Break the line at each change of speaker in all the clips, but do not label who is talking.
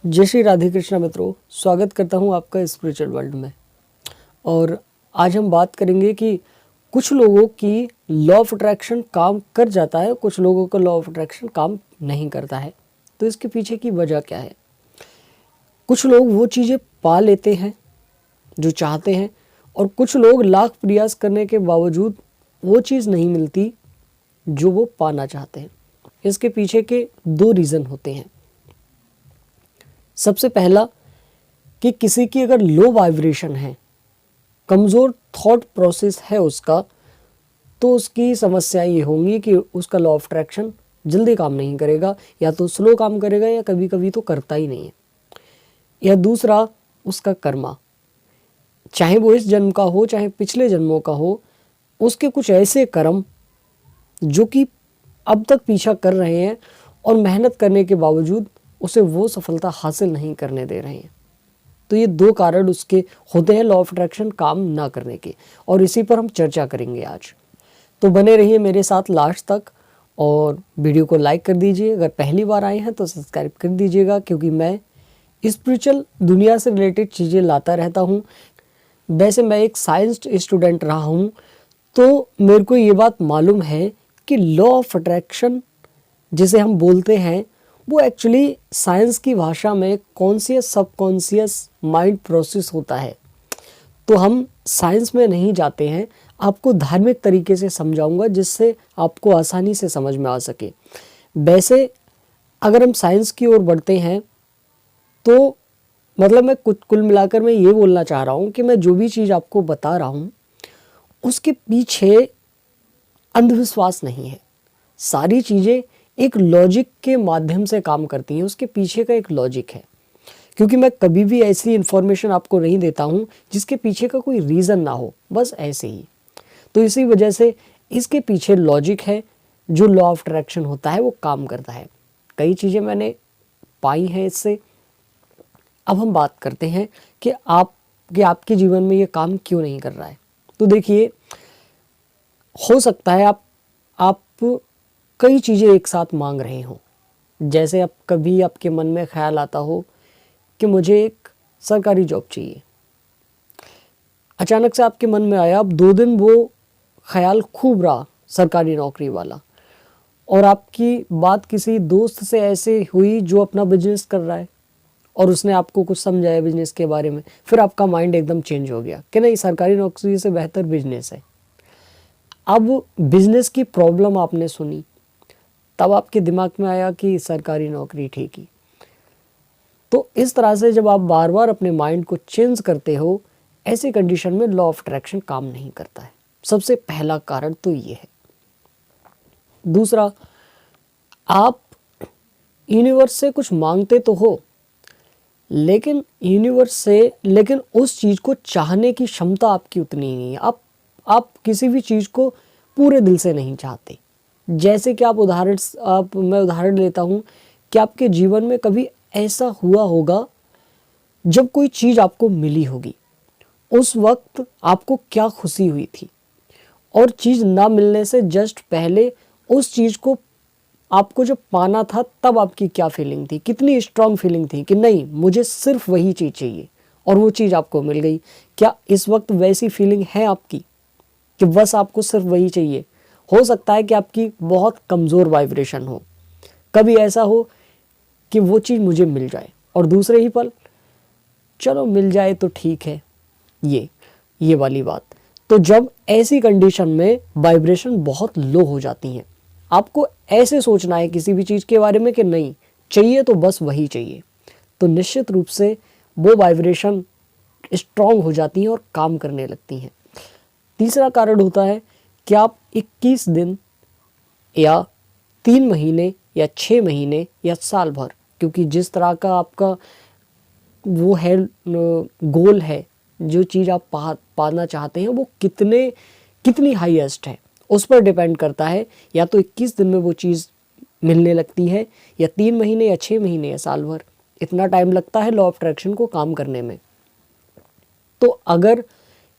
जय श्री राधे कृष्णा मित्रों, स्वागत करता हूं आपका स्पिरिचुअल वर्ल्ड में। और आज हम बात करेंगे कि कुछ लोगों की लॉ ऑफ अट्रैक्शन काम कर जाता है, कुछ लोगों का लॉ ऑफ अट्रैक्शन काम नहीं करता है। तो इसके पीछे की वजह क्या है? कुछ लोग वो चीज़ें पा लेते हैं जो चाहते हैं, और कुछ लोग लाख प्रयास करने के बावजूद वो चीज़ नहीं मिलती जो वो पाना चाहते हैं। इसके पीछे के दो रीज़न होते हैं। सबसे पहला कि किसी की अगर लो वाइब्रेशन है, कमज़ोर थॉट प्रोसेस है उसका, तो उसकी समस्या ये होंगी कि उसका लॉ ऑफ अट्रैक्शन जल्दी काम नहीं करेगा, या तो स्लो काम करेगा या कभी कभी तो करता ही नहीं है। या दूसरा, उसका कर्मा, चाहे वो इस जन्म का हो चाहे पिछले जन्मों का हो, उसके कुछ ऐसे कर्म जो कि अब तक पीछा कर रहे हैं और मेहनत करने के बावजूद उसे वो सफलता हासिल नहीं करने दे रहे हैं। तो ये दो कारण उसके होते हैं लॉ ऑफ अट्रैक्शन काम ना करने के, और इसी पर हम चर्चा करेंगे आज। तो बने रहिए मेरे साथ लास्ट तक, और वीडियो को लाइक कर दीजिए। अगर पहली बार आए हैं तो सब्सक्राइब कर दीजिएगा, क्योंकि मैं स्पिरिचुअल दुनिया से रिलेटेड चीज़ें लाता रहता हूँ। वैसे मैं एक साइंस स्टूडेंट रहा हूँ, तो मेरे को ये बात मालूम है कि लॉ ऑफ अट्रैक्शन जिसे हम बोलते हैं वो एक्चुअली साइंस की भाषा में कॉन्शियस सबकॉन्शियस माइंड प्रोसेस होता है। तो हम साइंस में नहीं जाते हैं, आपको धार्मिक तरीके से समझाऊंगा जिससे आपको आसानी से समझ में आ सके। वैसे अगर हम साइंस की ओर बढ़ते हैं तो मतलब मैं कुल मिलाकर मैं ये बोलना चाह रहा हूँ कि मैं जो भी चीज़ आपको बता रहा हूँ उसके पीछे अंधविश्वास नहीं है। सारी चीज़ें एक लॉजिक के माध्यम से काम करती हैं, उसके पीछे का एक लॉजिक है। क्योंकि मैं कभी भी ऐसी इन्फॉर्मेशन आपको नहीं देता हूँ जिसके पीछे का कोई रीज़न ना हो, बस ऐसे ही। तो इसी वजह से इसके पीछे लॉजिक है, जो लॉ ऑफ अट्रैक्शन होता है वो काम करता है। कई चीज़ें मैंने पाई हैं इससे। अब हम बात करते हैं कि आपके जीवन में ये काम क्यों नहीं कर रहा है। तो देखिए, हो सकता है आप कई चीज़ें एक साथ मांग रहे हो। जैसे अब कभी आपके मन में ख्याल आता हो कि मुझे एक सरकारी जॉब चाहिए। अचानक से आपके मन में आया, अब 2 दिन वो ख्याल खूब रहा सरकारी नौकरी वाला, और आपकी बात किसी दोस्त से ऐसे हुई जो अपना बिजनेस कर रहा है, और उसने आपको कुछ समझाया बिजनेस के बारे में। फिर आपका माइंड एकदम चेंज हो गया कि नहीं, सरकारी नौकरी से बेहतर बिजनेस है। अब बिजनेस की प्रॉब्लम आपने सुनी, तब आपके दिमाग में आया कि सरकारी नौकरी ठीक ही। तो इस तरह से जब आप बार बार अपने माइंड को चेंज करते हो, ऐसी कंडीशन में लॉ ऑफ अट्रैक्शन काम नहीं करता है। सबसे पहला कारण तो ये है। दूसरा, आप यूनिवर्स से कुछ मांगते तो हो, लेकिन लेकिन उस चीज़ को चाहने की क्षमता आपकी उतनी नहीं है। आप किसी भी चीज़ को पूरे दिल से नहीं चाहते। जैसे कि मैं उदाहरण लेता हूँ कि आपके जीवन में कभी ऐसा हुआ होगा जब कोई चीज़ आपको मिली होगी, उस वक्त आपको क्या खुशी हुई थी, और चीज़ ना मिलने से जस्ट पहले उस चीज़ को आपको जब पाना था तब आपकी क्या फीलिंग थी, कितनी स्ट्रांग फीलिंग थी कि नहीं, मुझे सिर्फ वही चीज़ चाहिए, और वो चीज़ आपको मिल गई। क्या इस वक्त वैसी फीलिंग है आपकी कि बस आपको सिर्फ वही चाहिए? हो सकता है कि आपकी बहुत कमज़ोर वाइब्रेशन हो, कभी ऐसा हो कि वो चीज़ मुझे मिल जाए, और दूसरे ही पल चलो मिल जाए तो ठीक है, ये वाली बात। तो जब ऐसी कंडीशन में वाइब्रेशन बहुत लो हो जाती हैं, आपको ऐसे सोचना है किसी भी चीज़ के बारे में कि नहीं, चाहिए तो बस वही चाहिए, तो निश्चित रूप से वो वाइब्रेशन स्ट्रांग हो जाती हैं और काम करने लगती हैं। तीसरा कारण होता है कि आप 21 दिन या 3 महीने या 6 महीने या साल भर, क्योंकि जिस तरह का आपका वो है गोल है, जो चीज़ आप पाना चाहते हैं वो कितनी हाईएस्ट है, उस पर डिपेंड करता है। या तो 21 दिन में वो चीज़ मिलने लगती है, या 3 महीने या 6 महीने या साल भर, इतना टाइम लगता है लॉ ऑफ अट्रैक्शन को काम करने में। तो अगर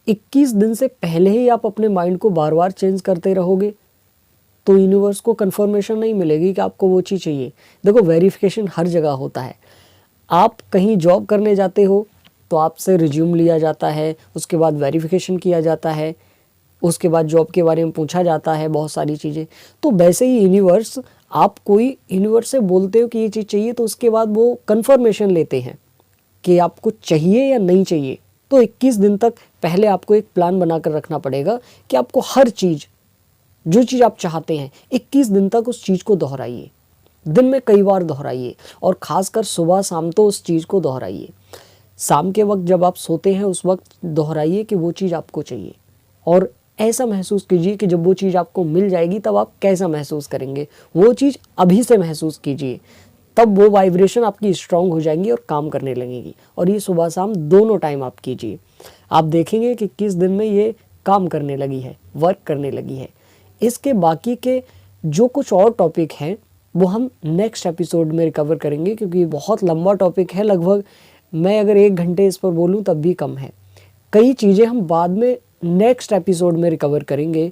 21 दिन से पहले ही आप अपने माइंड को बार बार चेंज करते रहोगे तो यूनिवर्स को कंफर्मेशन नहीं मिलेगी कि आपको वो चीज़ चाहिए। देखो, वेरिफिकेशन हर जगह होता है। आप कहीं जॉब करने जाते हो तो आपसे रिज्यूम लिया जाता है, उसके बाद वेरिफिकेशन किया जाता है, उसके बाद जॉब के बारे में पूछा जाता है, बहुत सारी चीज़ें। तो वैसे ही यूनिवर्स, आप कोई यूनिवर्स से बोलते हो कि ये चीज़ चाहिए, तो उसके बाद वो कंफर्मेशन लेते हैं कि आपको चाहिए या नहीं चाहिए। तो 21 दिन तक पहले आपको एक प्लान बनाकर रखना पड़ेगा कि आपको हर चीज़, जो चीज़ आप चाहते हैं, 21 दिन तक उस चीज़ को दोहराइए, दिन में कई बार दोहराइए, और ख़ासकर सुबह शाम तो उस चीज़ को दोहराइए। शाम के वक्त जब आप सोते हैं उस वक्त दोहराइए कि वो चीज़ आपको चाहिए, और ऐसा महसूस कीजिए कि जब वो चीज़ आपको मिल जाएगी तब आप कैसा महसूस करेंगे। वो चीज़ अभी से महसूस कीजिए, तब वो वाइब्रेशन आपकी स्ट्रांग हो जाएंगी और काम करने लगेंगी। और ये सुबह शाम दोनों टाइम आप कीजिए, आप देखेंगे कि किस दिन में ये काम करने लगी है, वर्क करने लगी है। इसके बाकी के जो कुछ और टॉपिक हैं वो हम नेक्स्ट एपिसोड में रिकवर करेंगे, क्योंकि बहुत लंबा टॉपिक है। लगभग मैं अगर 1 घंटे इस पर बोलूँ तब भी कम है। कई चीज़ें हम बाद में नेक्स्ट एपिसोड में रिकवर करेंगे।